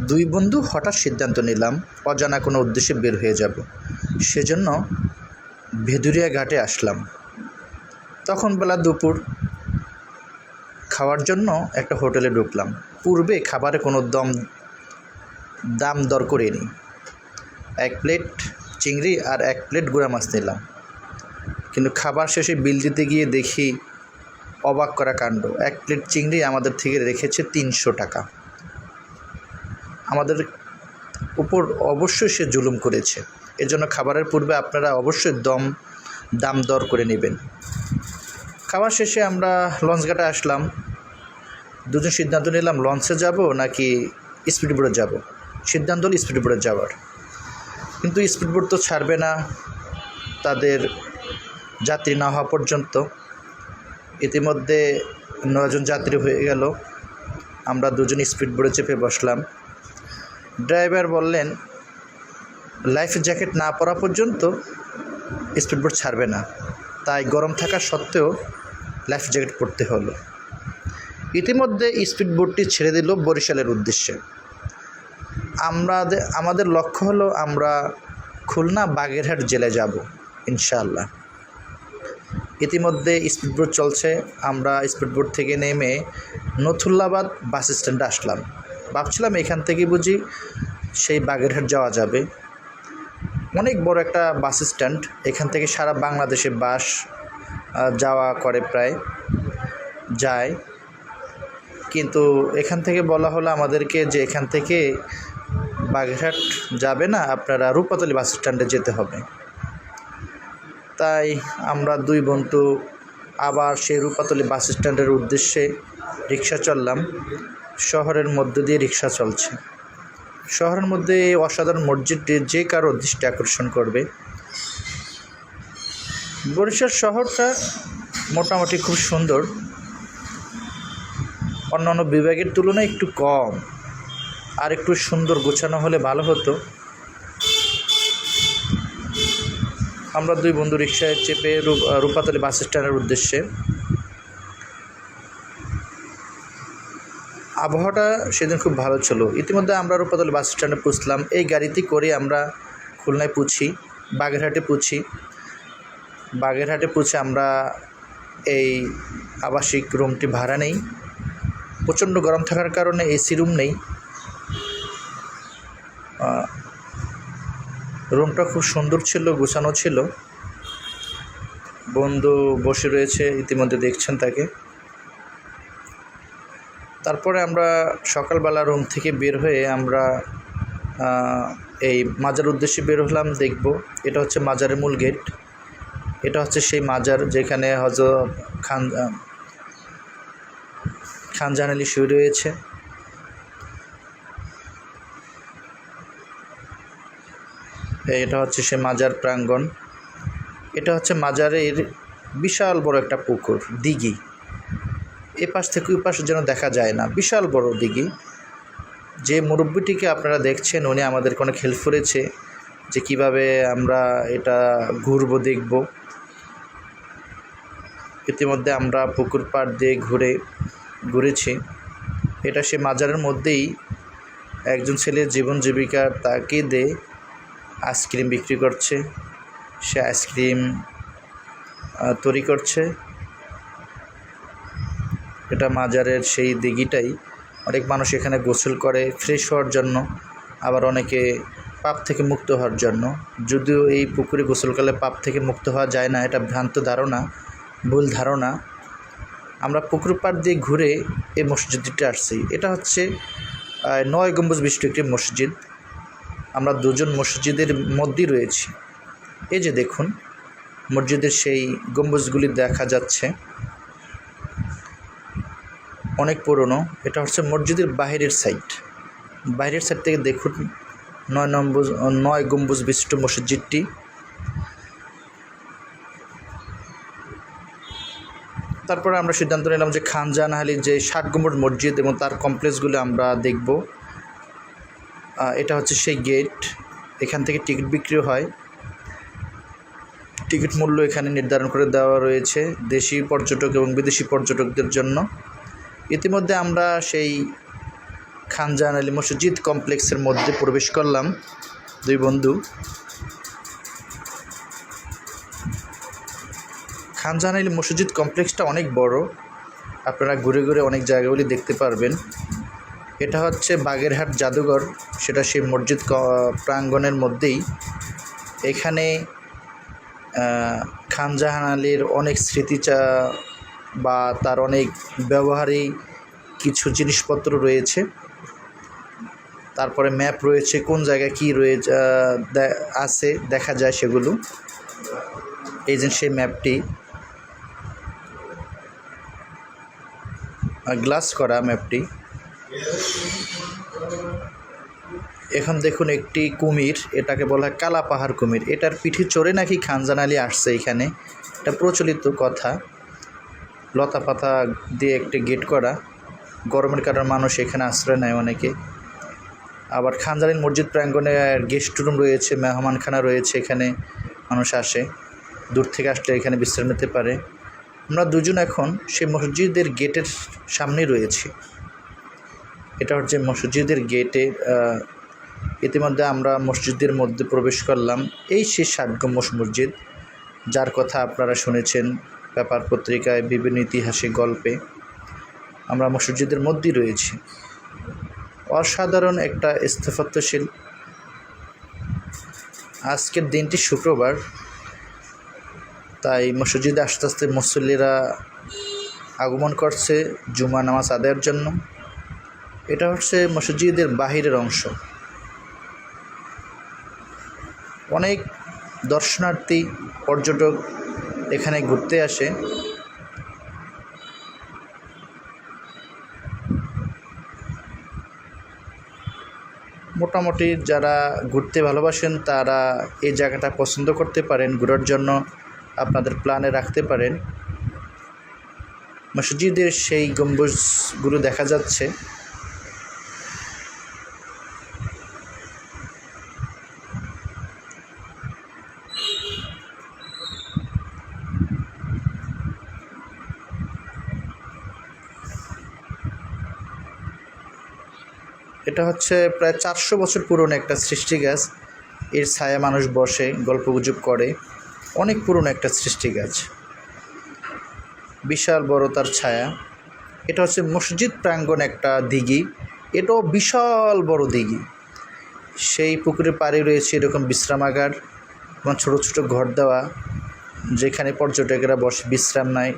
দুই বন্ধু হঠাৎ সিদ্ধান্ত নিলাম অজানা কোনো উদ্দেশ্যে বের হয়ে যাব। সেজন্য ভেদুরিয়া ঘাটে আসলাম। তখন বেলা দুপুর। খাওয়ার জন্য একটা হোটেলে ঢুকলাম। পূর্বে খাবারে কোনো দাম দর করিনি। 1 প্লেট চিংড়ি আর 1 প্লেট গুঁড়া মাছ নিলাম। কিন্তু খাবার শেষে বিল দিতে গিয়ে দেখি অবাক করা কাণ্ড। 1 প্লেট চিংড়ি আমাদের থেকে রেখেছে 300 টাকা। আমাদের উপর অবশ্যই সে জুলুম করেছে। এজন্য খাবারের পূর্বে আপনারা অবশ্যই দাম দর করে নেবেন। খাবার শেষে আমরা লঞ্চঘাটে আসলাম। দুজন সিদ্ধান্ত নিলাম লঞ্চে যাব নাকি স্পিডবোটে যাব। সিদ্ধান্ত হল স্পিডবোটে যাওয়ার। কিন্তু স্পিডবোট তো ছাড়বে না তাদের যাত্রী না হওয়া পর্যন্ত। ইতিমধ্যে 9 জন যাত্রী হয়ে গেল। আমরা দুজন স্পিডবোটে চেপে বসলাম। ড্রাইভার বললেন লাইফ জ্যাকেট না পরা পর্যন্ত স্পিডবোট ছাড়বে না। তাই গরম থাকা সত্ত্বেও লাইফ জ্যাকেট পরতে হলো। ইতিমধ্যে স্পিডবোটটি ছেড়ে দিল বরিশালের উদ্দেশ্যে। আমাদের লক্ষ্য হলো আমরা খুলনা বাগেরহাট জেলে যাব ইনশাআল্লাহ। ইতিমধ্যে স্পিডবোট চলছে। আমরা স্পিডবোট থেকে নেমে নথুল্লাবাদ বাস স্ট্যান্ডে আসলাম। ভাবছিলাম এখান থেকে বুঝি সেই বাগেরহাট যাওয়া যাবে। অনেক বড় একটা বাস স্ট্যান্ড। এখান থেকে সারা বাংলাদেশে বাস যাওয়া করে প্রায় যায়। কিন্তু এখান থেকে বলা হলো আমাদেরকে যে এখান থেকে বাগেরহাট যাবে না, আপনারা রূপাতলী বাস স্ট্যান্ডে যেতে হবে। তাই আমরা দুই বন্ধু আবার সেই রূপাতলী বাস স্ট্যান্ডের উদ্দেশ্যে রিক্সা চললাম। শহরের মধ্য দিয়ে রিক্সা চলছে। শহরের মধ্যে এই অসাধারণ মসজিদটি যে কারো দৃষ্টি আকর্ষণ করবে। বরিশাল শহরটা মোটামুটি খুব সুন্দর। অন্যান্য বিভাগের তুলনায় একটু কম, আর একটু সুন্দর গোছানো হলে ভালো হতো। আমরা দুই বন্ধু রিক্সায় চেপে রূপাতলী বাস স্ট্যান্ডের উদ্দেশ্যে। আবহাওয়াটা সেদিন খুব ভালো ছিল। ইতিমধ্যে আমরা রূপাতলী বাস স্ট্যান্ডে পৌঁছলাম। এই গাড়িতে করে আমরা খুলনায় বাগেরহাটে পৌঁছে আমরা এই আবাসিক রুমটি ভাড়া নেই। প্রচণ্ড গরম থাকার কারণে এসি রুম নেই। রুমটা খুব সুন্দর ছিল, গোছানো ছিল। বন্ধু বসে রয়েছে, ইতিমধ্যে দেখছেন তাকে। তারপরে আমরা সকালবেলা রুম থেকে বের হয়ে আমরা এই মাজার উদ্দেশ্যে বের হলাম। দেখব এটা হচ্ছে মাজারের মূল গেট। এটা হচ্ছে সেই মাজার যেখানে হযরত খানজাহান আলী শুয়ে রয়েছে। এটা হচ্ছে সে মাজার প্রাঙ্গণ। এটা হচ্ছে মাজারের বিশাল বড় একটা পুকুর, দিঘি। এ পাশ থেকে ওই পাশে যেন দেখা যায় না, বিশাল বড় দিঘি। যে মুরব্বিটিকে আপনারা দেখছেন উনি আমাদের অনেক হেল্প করেছে যে কিভাবে আমরা এটা ঘুরবো, দেখব। ইতিমধ্যে আমরা পুকুর পাড় দিয়ে ঘুরেছি। এটা সে মাজারের মধ্যেই একজন ছেলের জীবন জীবিকার তাগিদে আইসক্রিম বিক্রি করছে। সে আইসক্রিম তৈরি করছে। এটা মাজারের সেই দিঘিটাই। অনেক মানুষ এখানে গোসল করে ফ্রেশ হওয়ার জন্য, আবার অনেকে পাপ থেকে মুক্ত হওয়ার জন্য। যদিও এই পুকুরে গোসল করলে পাপ থেকে মুক্ত হওয়া যায় না, এটা ভ্রান্ত ধারণা, ভুল ধারণা। আমরা পুকুর পাড় দিয়ে ঘুরে এই মসজিদটিতে আসছি। এটা হচ্ছে 9 গম্বুজ বিশিষ্ট একটি মসজিদ। আমরা দুজন মসজিদের মধ্যেই রয়েছি। এই যে দেখুন মসজিদের সেই গম্বুজগুলি দেখা যাচ্ছে, অনেক পুরনো। এটা হচ্ছে মসজিদের বাইরের সাইড থেকে দেখুন 9 গম্বুজ বিশিষ্ট মসজিদটি। তারপরে আমরা সিদ্ধান্ত নিলাম যে খানজাহান আলীর যে 60 গম্বুজ মসজিদ এবং তার কমপ্লেক্সগুলো আমরা দেখব। এটা হচ্ছে সেই গেট। এখান থেকে টিকিট বিক্রি হয়। টিকিট মূল্য এখানে নির্ধারণ করে দেওয়া রয়েছে দেশি পর্যটক এবং বিদেশি পর্যটকদের জন্য। ইতিমধ্যে আমরা সেই খান জাহান আলী মসজিদ কমপ্লেক্সের মধ্যে প্রবেশ করলাম দুই বন্ধু। খান জাহান আলী মসজিদ কমপ্লেক্সটা অনেক বড়, আপনারা ঘুরে ঘুরে অনেক জায়গাগুলি দেখতে পারবেন। এটা হচ্ছে বাগেরহাট জাদুঘর, সেটা সেই মসজিদ প্রাঙ্গণের মধ্যেই। এখানে খান জাহান আলীর অনেক স্মৃতি বা তার অনেক ব্যবহারিক কিছু জিনিসপত্র রয়েছে। তারপরে ম্যাপ রয়েছে, কোন জায়গায় কী রয়েছে আছে দেখা যায় সেগুলো। এই যে সেই ম্যাপটি, গ্লাস করা ম্যাপটি। এখন দেখুন একটি কুমির, এটাকে বলা হয় কালা পাহাড় কুমির। এটার পিঠে চড়ে নাকি খান জাহান আলী আসছে এখানে, এটা প্রচলিত কথা। লতা পাতা দিয়ে একটি গেট করা, গরমের কারণে মানুষ এখানে আশ্রয় নেয় অনেকে। আবার খান জাহান আলী মসজিদ প্রাঙ্গণে গেস্ট রুম রয়েছে, মেহমানখানা রয়েছে, এখানে মানুষ আসে, দূর থেকে আসলে এখানে বিশ্রাম নিতে পারে। আমরা দুজন এখন সেই মসজিদের গেটের সামনে রয়েছি। এটা হচ্ছে মসজিদের গেটে। ইতিমধ্যে আমরা মসজিদের মধ্যে প্রবেশ করলাম। এই সেই 7 গম্বুজ মসজিদ, যার কথা আপনারা শুনেছেন পেপার পত্রিকায়, বিভিন্ন ইতিহাসিক গল্পে। আমরা মসজিদের মধ্যেই রয়েছি। অসাধারণ একটা স্থাপত্যশীল। আজকের দিনটি শুক্রবার, তাই মসজিদে আস্তে আস্তে মুসল্লিরা আগমন করছে জুমা নামাজ আদায়ের জন্য। এটা হচ্ছে মসজিদের বাহিরের অংশ। অনেক দর্শনার্থী পর্যটক এখানে ঘুরতে আসে। মোটামুটি যারা ঘুরতে ভালোবাসেন তারা এই জায়গাটা পছন্দ করতে পারেন, ঘোরার জন্য আপনাদের প্ল্যানে রাখতে পারেন। মসজিদের সেই গম্বুজগুলো দেখা যাচ্ছে। এটা হচ্ছে প্রায় 400 বছর পুরনো একটা সৃষ্টি গাছ। এর ছায়া মানুষ বসে গল্পগুজব করে। অনেক পুরনো একটা সৃষ্টি গাছ, বিশাল বড় তার ছায়া। এটা হচ্ছে মসজিদ প্রাঙ্গণ একটা দিঘি, এটাও বিশাল বড় দিঘি। সেই পুকুরের পাড়ে রয়েছে এরকম বিশ্রামাগার এবং ছোটো ছোটো ঘর দেওয়া, যেখানে পর্যটকেরা বসে বিশ্রাম নেয়,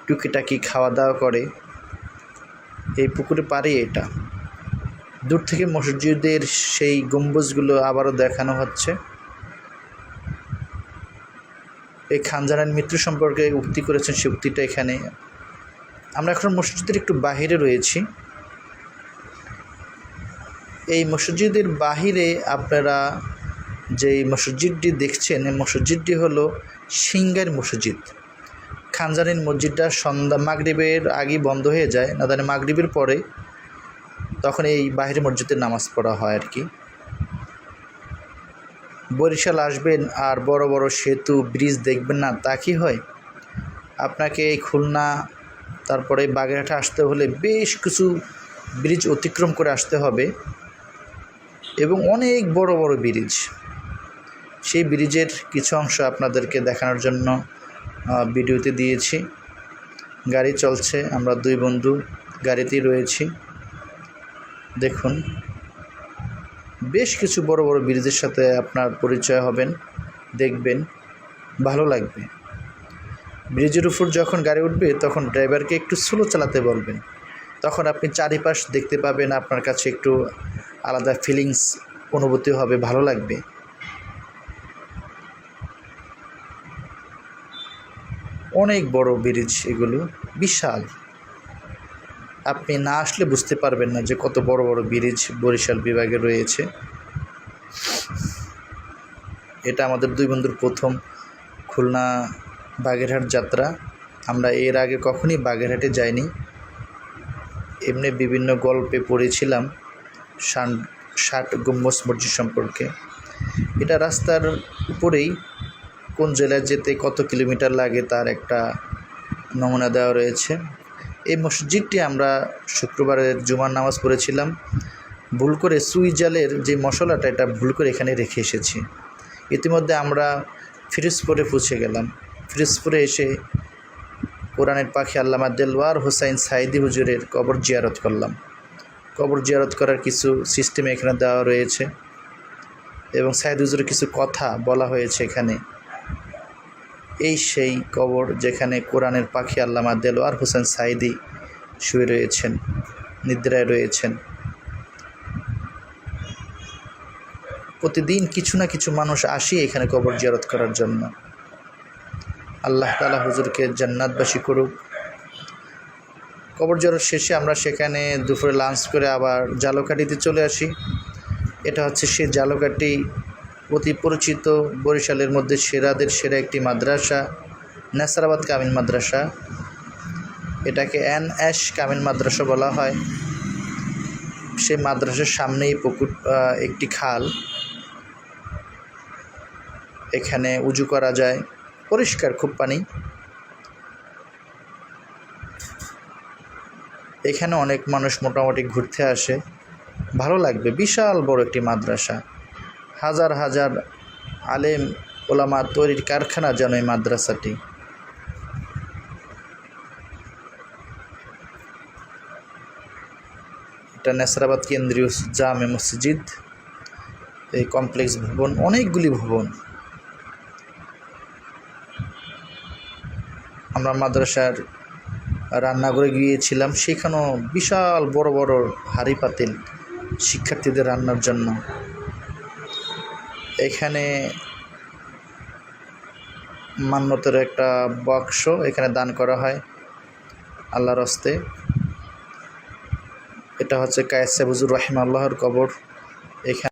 টুকিটাকি খাওয়া দাওয়া করে। এই পুকুরের পাড়ে এটা। দূর থেকে মসজিদের সেই গম্বুজগুলো আবারও দেখানো হচ্ছে। এই খান জাহান আলীর মৃত্যু সম্পর্কে উক্তি করেছেন, সেই উক্তিটা এখানে। আমরা এখন মসজিদের একটু বাহিরে রয়েছি। এই মসজিদের বাহিরে আপনারা যে মসজিদটি দেখছেন, এই মসজিদটি হলো সিংগার মসজিদ। খান জাহান আলীর মসজিদটা সন্ধ্যা মাগরিবের আগে বন্ধ হয়ে যায়, না জানি মাগরিবের পরে, তখন এই বাহিরে মসজিদের নামাজ পড়া হয় আর কি। বরিশাল আসবেন আর বড় বড় সেতু ব্রিজ দেখবেন না, তা কি হয়? আপনাকে এই খুলনা তারপরে বাগেরহাটে আসতে হলে বেশ কিছু ব্রিজ অতিক্রম করে আসতে হবে, এবং অনেক বড় বড় ব্রিজ। সেই ব্রিজের কিছু অংশ আপনাদেরকে দেখানোর জন্য ভিডিওতে দিয়েছি। গাড়ি চলছে, আমরা 2 বন্ধু গাড়িতেই রয়েছি। দেখুন, বেশ কিছু বড় বড় ব্রিজের সাথে আপনার পরিচয় হবেন, দেখবেন, ভালো লাগবে। ব্রিজের উপর যখন গাড়ি উঠবে তখন ড্রাইভারকে একটু স্লো চালাতে বলবেন, তখন আপনি চারিপাশ দেখতে পাবেন, আপনার কাছে একটু আলাদা ফিলিংস অনুভূতি হবে, ভালো লাগবে। অনেক বড় ব্রিজ এগুলো, বিশাল। আপনি না আসলে বুঝতে পারবেন না যে কত বড় বড় ব্রিজ বরিশাল বিভাগে রয়েছে। এটা আমাদের 2 বন্ধুর প্রথম খুলনা বাগেরহাট যাত্রা। আমরা এর আগে কখনই বাগেরহাটে যাইনি। এমনি বিভিন্ন গল্পে পড়েছিলাম 7 গম্বুজ মসজিদ সম্পর্কে। এটা রাস্তার উপরেই, কোন জেলায় যেতে কত কিলোমিটার লাগে তার একটা নমুনা দেওয়া রয়েছে। এই মসজিদটি আমরা শুক্রবারের জুমার নামাজ পড়েছিলাম, ভুল করে সুই জালের যে মশলাটা এটা ভুল করে এখানে রেখে এসেছি। ইতিমধ্যে আমরা ফিরোজপুরে পৌঁছে গেলাম। ফিরোজপুরে এসে কোরআনের পাখি আল্লামা দেলওয়ার হোসাইন সাইদি হুজুরের কবর জিয়ারত করলাম। কবর জিয়ারত করার কিছু সিস্টেম এখানে দেওয়া রয়েছে এবং সাইদি হুজুরের কিছু কথা বলা হয়েছে এখানে। এই সেই কবর যেখানে কোরআনের পাখি আল্লামা দেলওয়ার হোসেন সাইদি শুয়ে রয়েছেন, নিদ্রায় রয়েছেন। প্রতিদিন কিছু না কিছু মানুষ আসি এখানে কবর জিয়ারত করার জন্য। আল্লাহ তাআলা হুজুরকে জান্নাতবাসী করুক। কবর জিয়ারত শেষে আমরা সেখানে দুপুরে লাঞ্চ করে আবার জালকাঠিতে চলে আসি। এটা হচ্ছে সেই জালকাঠি, অতি পরিচিত বরিশালের মধ্যে সেরাদের সেরা একটি মাদ্রাসা, নেসারাবাদ কামিল মাদ্রাসা। এটাকে NS কামিল মাদ্রাসা বলা হয়। সেই মাদ্রাসার সামনেই পুকুর, একটি খাল, এখানে উজু করা যায়, পরিষ্কার খুব পানি। এখানে অনেক মানুষ মোটামুটি ঘুরতে আসে, ভালো লাগবে। বিশাল বড় একটি মাদ্রাসা, হাজার হাজার আলেম ওলামা তৈরির কারখানা যেন এই মাদ্রাসাটি। এটা নেসারাবাদ কেন্দ্রীয় জামে মসজিদ। এই কমপ্লেক্স ভবন, অনেকগুলি ভবন। আমরা মাদ্রাসার রান্নাঘরে গিয়েছিলাম, সেখানেও বিশাল বড় বড় হাঁড়ি পাতিল শিক্ষার্থীদের রান্নার জন্য। এখানে মান্যতের একটা বাক্স এখানে দান করা হয় আল্লাহর হস্তে। এটা হচ্ছে কায়েস সাহেব হুজুর রাহিমাহুল্লাহর কবর। এখানে